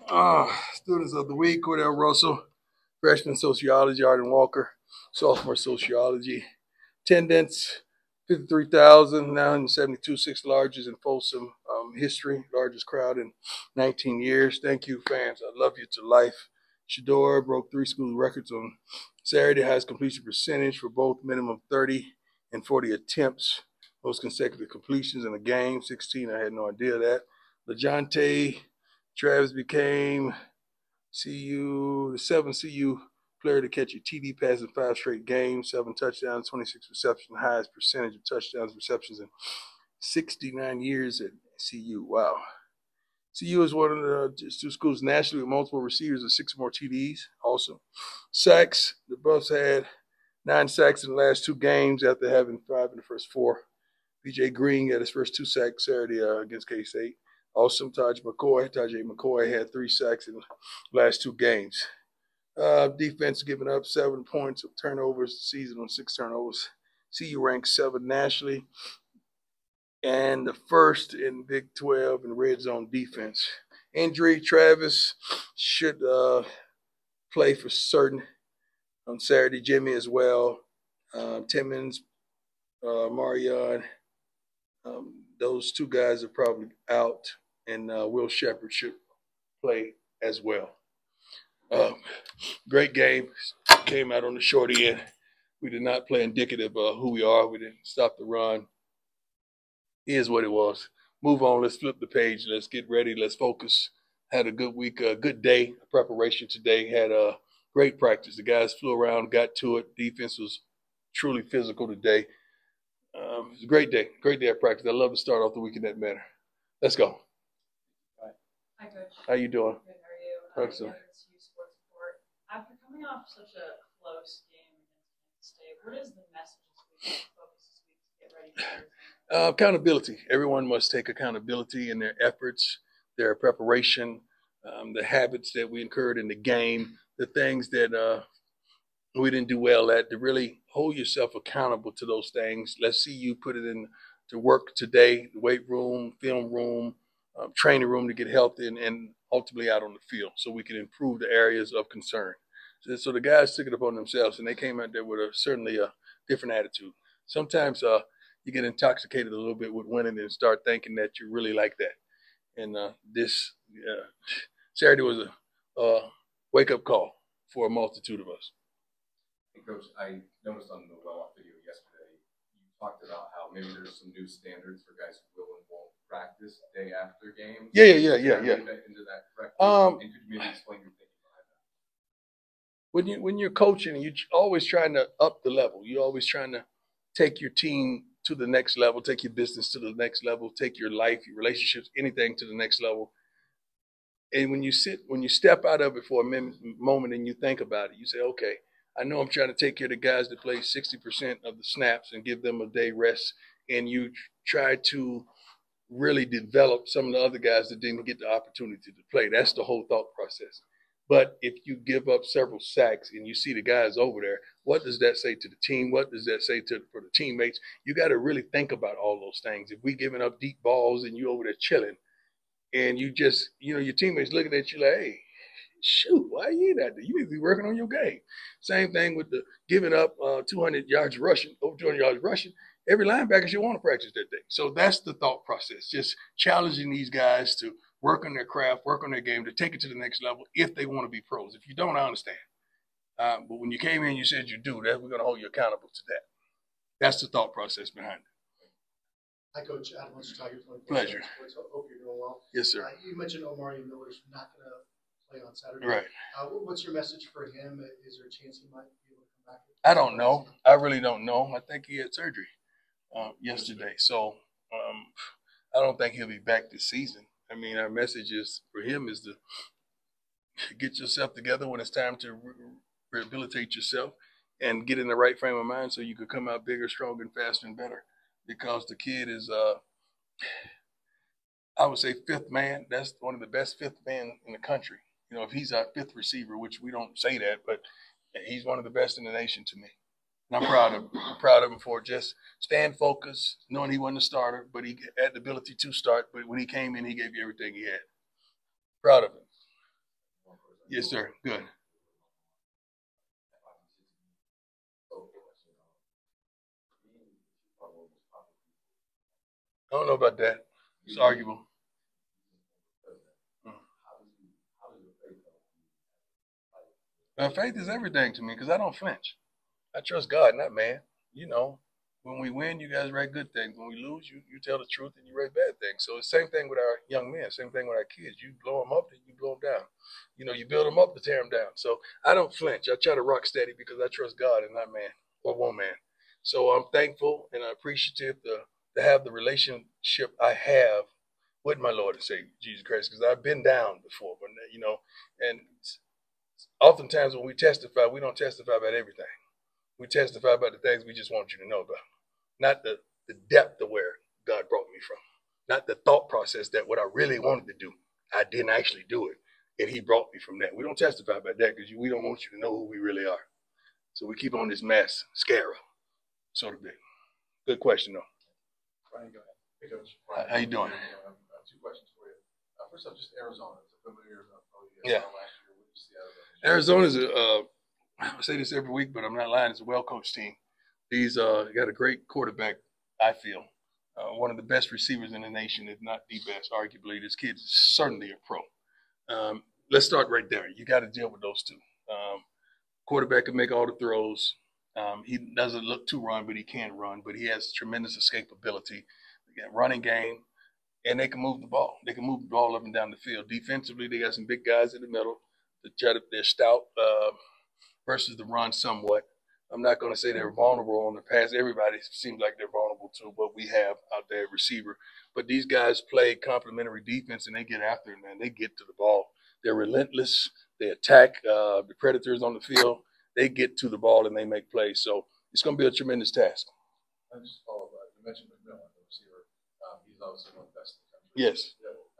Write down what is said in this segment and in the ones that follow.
Students of the week: Cordell Russell, freshman sociology; Arden Walker, sophomore sociology. Attendance 53,972, sixth largest in Folsom history, largest crowd in 19 years. Thank you, fans. I love you to life. Shador broke 3 school records on Saturday, highest completion percentage for both minimum 30 and 40 attempts, most consecutive completions in a game, 16. I had no idea that. LeJontay Travis became the seventh CU player to catch a TD pass in 5 straight games, 7 touchdowns, 26 receptions, highest percentage of touchdowns, receptions in 69 years at CU. Wow. CU is one of the 2 schools nationally with multiple receivers and 6 more TDs. Awesome. Sacks. The Buffs had 9 sacks in the last 2 games after having 5 in the first 4. BJ Green got his first 2 sacks Saturday against K-State. Awesome. Tajay McCoy had 3 sacks in the last 2 games. Defense giving up 7 points of turnovers this season on 6 turnovers. CU ranks 7 nationally and the first in Big 12 in red zone defense. Injury: Travis should play for certain on Saturday. Jimmy as well. Timmons, Marion. Those 2 guys are probably out, and Will Shepard should play as well. Great game. Came out on the short end. We did not play indicative of who we are. We didn't stop the run. Is what it was. Move on. Let's flip the page. Let's get ready. Let's focus. Had a good week, a good day of preparation today. Had a great practice. The guys flew around, got to it. Defense was truly physical today. It was a great day. Great day of practice. I love to start off the week in that manner. Let's go. Hi, Coach. How you doing? Good. How are you? Excellent. Sports Report. After coming off such a close game against Kansas State, what is the message this week? Focus this week to get ready for Thursday? Accountability. Everyone must take accountability in their efforts, their preparation, the habits that we incurred in the game, the things that we didn't do well at, to really hold yourself accountable to those things. Let's see you put it in to work today, the weight room, film room, training room, to get healthy and ultimately out on the field so we can improve the areas of concern. So the guys took it upon themselves, and they came out there with certainly a different attitude. Sometimes you get intoxicated a little bit with winning and start thinking that you're really like that. And this Saturday was a wake-up call for a multitude of us. Hey, Coach, I noticed on the well-off video yesterday, you talked about how maybe there's some new standards for guys who will and won't practice day after games. Yeah. Into that correctly? And could you maybe explain your thinking behind that? When you're coaching, you're always trying to up the level. You're always trying to take your team to the next level, take your business to the next level, take your life, your relationships, anything to the next level. And when you step out of it for a moment and you think about it, you say, okay, I know I'm trying to take care of the guys that play 60% of the snaps and give them a day rest. And you try to really develop some of the other guys that didn't get the opportunity to play. That's the whole thought process. But if you give up several sacks and you see the guys over there, what does that say to the team? What does that say for the teammates? You got to really think about all those things. If we giving up deep balls and you over there chilling, and you just, your teammates looking at you like, hey, shoot, why you not there? You need to be working on your game. Same thing with the giving up 200 yards rushing, over 200 yards rushing. Every linebacker should want to practice that day. So that's the thought process, just challenging these guys to work on their craft, work on their game, to take it to the next level if they want to be pros. If you don't, I understand. But when you came in, you said you do that. We're going to hold you accountable to that. That's the thought process behind it. Hi, Coach. Adam, let's talk your 24 Pleasure. Hope you're doing well. Yes, sir. You mentioned Omari Miller's not going to play on Saturday. Right. What's your message for him? Is there a chance he might be able to come back? I don't know. I really don't know. I think he had surgery yesterday. So I don't think he'll be back this season. I mean, our message is for him is to get yourself together when it's time to rehabilitate yourself and get in the right frame of mind so you could come out bigger, stronger, and faster and better. Because the kid is, I would say, fifth man. That's one of the best fifth men in the country. If he's our fifth receiver, which we don't say that, but he's one of the best in the nation to me. And I'm proud of him. I'm proud of him for just staying focused, knowing he wasn't a starter, but he had the ability to start. But when he came in, he gave you everything he had. Proud of him. Yes, sir. Good. I don't know about that. It's arguable. Faith is everything to me because I don't flinch. I trust God, not man. You know, when we win, you guys write good things. When we lose, you tell the truth and you write bad things. So it's the same thing with our young men. Same thing with our kids. You blow them up, then you blow them down. You know, you build them up to tear them down. So I don't flinch. I try to rock steady because I trust God and not man or woman. So I'm thankful and appreciative to have the relationship I have with my Lord and Savior Jesus Christ because I've been down before, but you know, and oftentimes when we testify, we don't testify about everything. We testify about the things we just want you to know about, not the depth of where God brought me from, not the thought process that what I really wanted to do, I didn't actually do it, and He brought me from that. We don't testify about that because we don't want you to know who we really are. So we keep on this mass scare, so to be. Good question, though. Brian, go ahead. Hey, Coach. How you doing? Two questions for you. First up, just Arizona. It's a familiar Yeah. last year. What did you see out of Arizona's I say this every week, but I'm not lying. It's a well-coached team. These got a great quarterback, I feel. One of the best receivers in the nation, if not the best, arguably. This kid's certainly a pro. Let's start right there. You got to deal with those two. Quarterback can make all the throws. He doesn't look to run, but he can run. But he has tremendous escapability. They got running game, and they can move the ball. They can move the ball up and down the field. Defensively, they got some big guys in the middle. They're stout versus the run somewhat. I'm not going to say they're vulnerable on the pass. Everybody seems like they're vulnerable to what we have out there at receiver. But these guys play complementary defense, and they get after it, man. They get to the ball. They're relentless. They attack the predators on the field. They get to the ball, and they make plays. So it's going to be a tremendous task. I just follow up. You mentioned McMillan, the receiver. He's obviously one of the best in the country. Yes.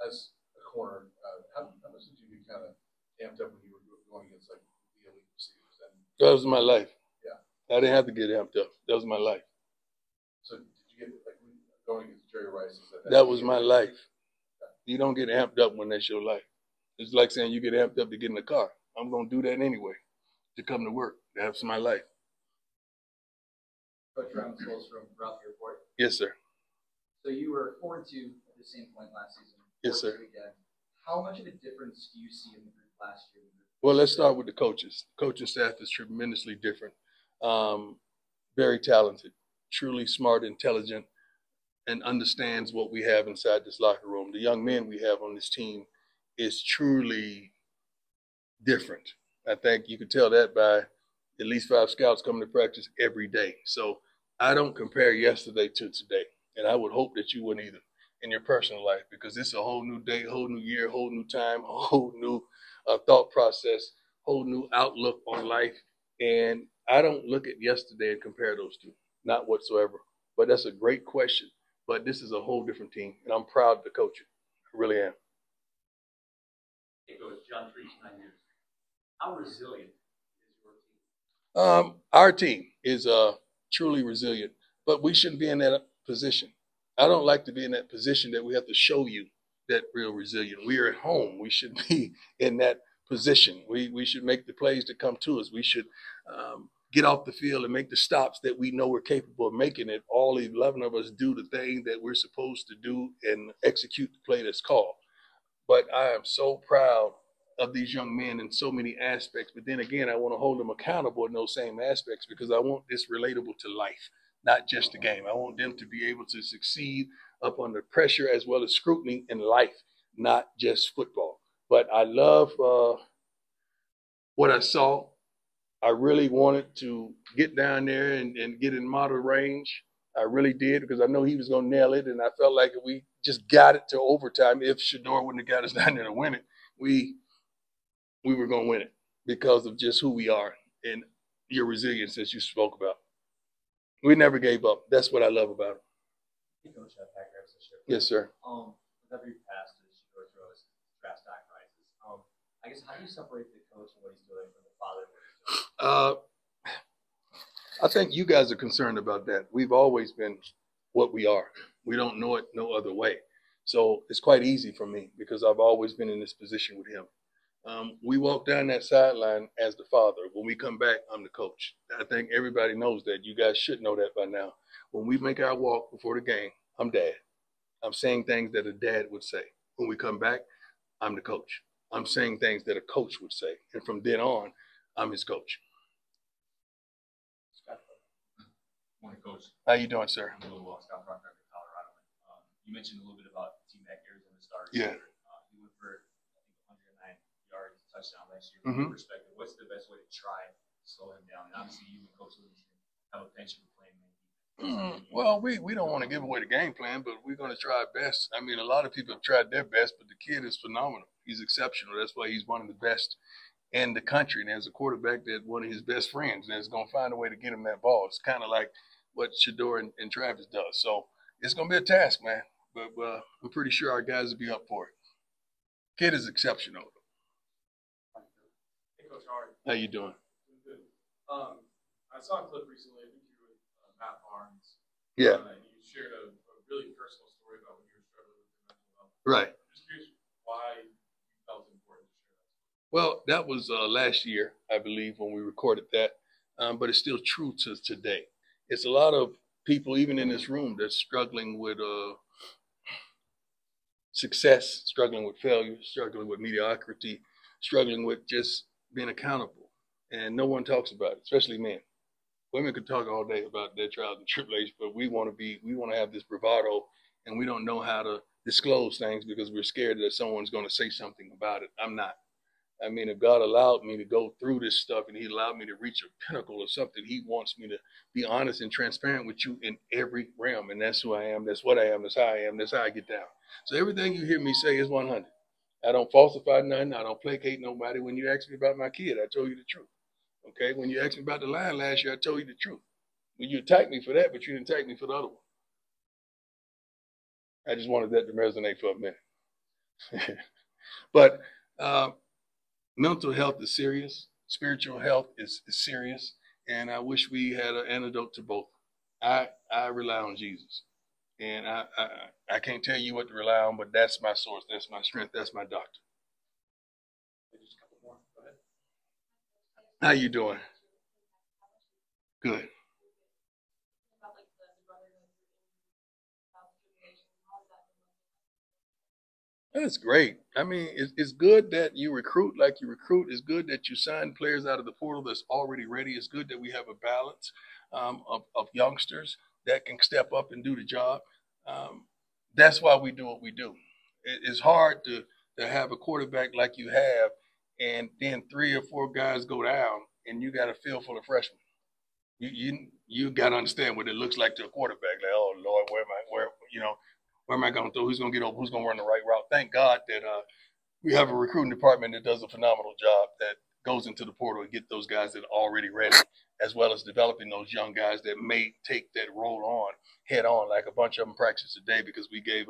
As a corner, how much did you get kind of amped up when you were going against like the elite receivers? And that was my life. Yeah. I didn't have to get amped up. That was my life. So did you get like going against Jerry Rice? That was my life. You don't get amped up when that's your life. It's like saying you get amped up to get in the car. I'm going to do that anyway to come to work. That's my life. Coach Ramos from Ralph Airport. Yes, sir. So you were 4-2 at the same point last season. Yes, sir. Again. How much of a difference do you see in the group last year? Well, let's start with the coaches. The coaching staff is tremendously different. Very talented, truly smart, intelligent, and understands what we have inside this locker room. The young men we have on this team is truly different. I think you can tell that by at least 5 scouts coming to practice every day. So I don't compare yesterday to today. And I would hope that you wouldn't either in your personal life because it's a whole new day, whole new year, whole new time, whole new thought process, whole new outlook on life. And I don't look at yesterday and compare those two, not whatsoever. But that's a great question. But this is a whole different team, and I'm proud to coach it. I really am. Hey, Coach, John Treach, 9 years. How resilient is your team? Our team is truly resilient, but we shouldn't be in that position. I don't like to be in that position that we have to show you that real resilient. We are at home. We should be in that position. We should make the plays that come to us. We should get off the field and make the stops that we know we're capable of making it. All 11 of us do the thing that we're supposed to do and execute the play that's called. But I am so proud of these young men in so many aspects. But then again, I want to hold them accountable in those same aspects because I want this relatable to life, not just the game. I want them to be able to succeed up under pressure as well as scrutiny in life, not just football. But I love what I saw. I really wanted to get down there and get in model range. I really did because I know he was going to nail it, and I felt like if we just got it to overtime, if Shador wouldn't have got us down there to win it, we were going to win it because of just who we are and your resilience that you spoke about. We never gave up. That's what I love about it. Hey, Coach, Pat Graves this year. Yes, sir. With every pass that Shador throws, draft stock rises. I guess how do you separate the coach and what he's doing from the father? I think you guys are concerned about that. We've always been what we are. We don't know it no other way. So it's quite easy for me because I've always been in this position with him. We walk down that sideline as the father. When we come back, I'm the coach. I think everybody knows that. You guys should know that by now. When we make our walk before the game, I'm dad. I'm saying things that a dad would say. When we come back, I'm the coach. I'm saying things that a coach would say. And from then on, I'm his coach. Morning, Coach. How you doing, sir? I'm doing well. Scott Proctor in Colorado. You mentioned a little bit about the team that Arizona Stars. Yeah. He went for, I think, 109 yards, touchdown last year. Mm-hmm. From your perspective, what's the best way to try to slow him down? And obviously, you and Coach Livingston have a penchant for playing man defense. Well, we don't want to give away the game plan, but we're going to try our best. I mean, a lot of people have tried their best, but the kid is phenomenal. He's exceptional. That's why he's one of the best in the country. And as a quarterback, that one of his best friends that's going to find a way to get him that ball. It's kind of like what Shador and Travis does. So it's going to be a task, man. But we're pretty sure our guys will be up for it. Kid is exceptional. Hey, Coach Howard. How you doing? Good. I saw a clip recently. I think you were with Matt Barnes. Yeah. You shared a really personal story about when you were struggling with your mental health. Right. Just curious why you felt it important to share that. Well, that was last year, I believe, when we recorded that. But it's still true to today. It's a lot of people, even in this room, that's struggling with success, struggling with failure, struggling with mediocrity, struggling with just being accountable. And no one talks about it, especially men. Women could talk all day about their trials and tribulations, but we want to have this bravado, and we don't know how to disclose things because we're scared that someone's going to say something about it. I'm not. I mean, if God allowed me to go through this stuff and he allowed me to reach a pinnacle of something, he wants me to be honest and transparent with you in every realm. And that's who I am. That's what I am. That's how I am. That's how I get down. So everything you hear me say is 100. I don't falsify nothing. I don't placate nobody. When you ask me about my kid, I told you the truth. Okay? When you asked me about the line last year, I told you the truth. When you attacked me for that, but you didn't attack me for the other one. I just wanted that to resonate for a minute. But mental health is serious. Spiritual health is serious. And I wish we had an antidote to both. I rely on Jesus. And I can't tell you what to rely on, but that's my source. That's my strength. That's my doctor. Just a couple more. Go ahead. How you doing? Good. That's great. I mean, it's good that you recruit like you recruit. It's good that you sign players out of the portal that's already ready. It's good that we have a balance of youngsters that can step up and do the job. That's why we do what we do. It's hard to have a quarterback like you have, and then 3 or 4 guys go down, and you got a field full of freshmen. You got to understand what it looks like to a quarterback. Like, oh Lord, where am I going to throw? Who's going to get over? Who's going to run the right route? Thank God that we have a recruiting department that does a phenomenal job that goes into the portal and get those guys that are already ready, as well as developing those young guys that may take that role on head on. Like a bunch of them practice today because we gave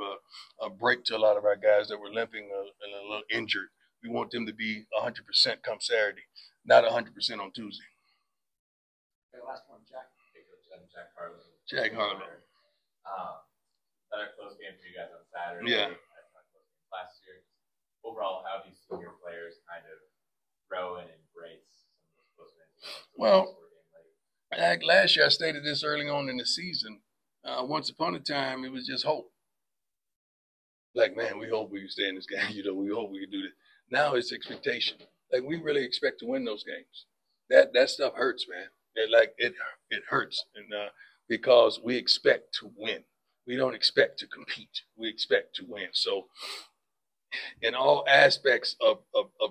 a break to a lot of our guys that were limping and a little injured. We want them to be 100% come Saturday, not 100% on Tuesday. Okay, last one, Jack. Jack Harlow. Jack Harlow. Another close game for you guys on Saturday. Yeah. Last year, overall, how have you seen your players kind of grow and embrace some of those close games? Well, like last year, I stated this early on in the season. Once upon a time, it was just hope. Like, man, we hope we can stay in this game. We hope we can do this. Now it's expectation. Like, we really expect to win those games. That stuff hurts, man. It hurts, and because we expect to win. We don't expect to compete. We expect to win. So in all aspects of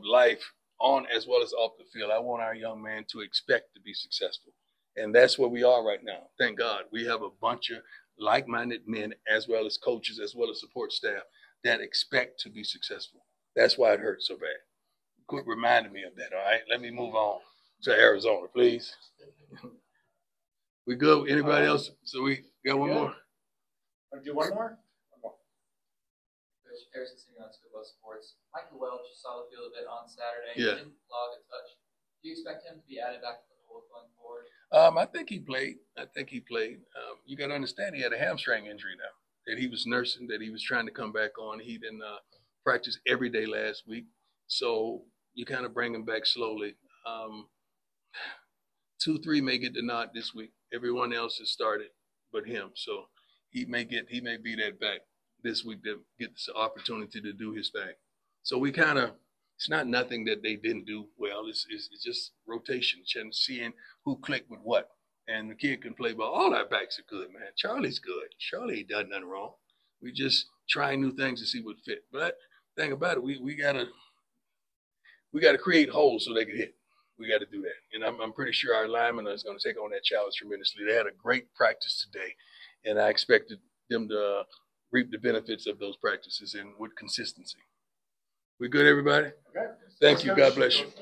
life, on as well as off the field, I want our young man to expect to be successful. And that's where we are right now. Thank God. We have a bunch of like-minded men, as well as coaches, as well as support staff, that expect to be successful. That's why it hurts so bad. Quit reminding me of that, all right? Let me move on to Arizona, please. We good? Anybody else? So we got one more? Want to do one more? One more. Coach Harrison sitting on Football Sports. Michael Welch saw the field a bit on Saturday. Yeah. He didn't log a touch. Do you expect him to be added back to the fold going forward? I think he played. You got to understand he had a hamstring injury now that he was nursing, that he was trying to come back on. He didn't practice every day last week. So you kind of bring him back slowly. 2-3 may get the nod this week. Everyone else has started but him. So he may be that back this week that gets the opportunity to do his thing. So we kind of, it's not nothing that they didn't do well. It's just rotation, seeing who clicked with what. And the kid can play ball. All our backs are good, man. Charlie's good. Charlie ain't done nothing wrong. We just trying new things to see what fit. But the thing about it, we gotta create holes so they can hit. We got to do that. And I'm pretty sure our linemen are going to take on that challenge tremendously. They had a great practice today, and I expected them to reap the benefits of those practices and with consistency. We good, everybody? Okay. Thank you. God bless you.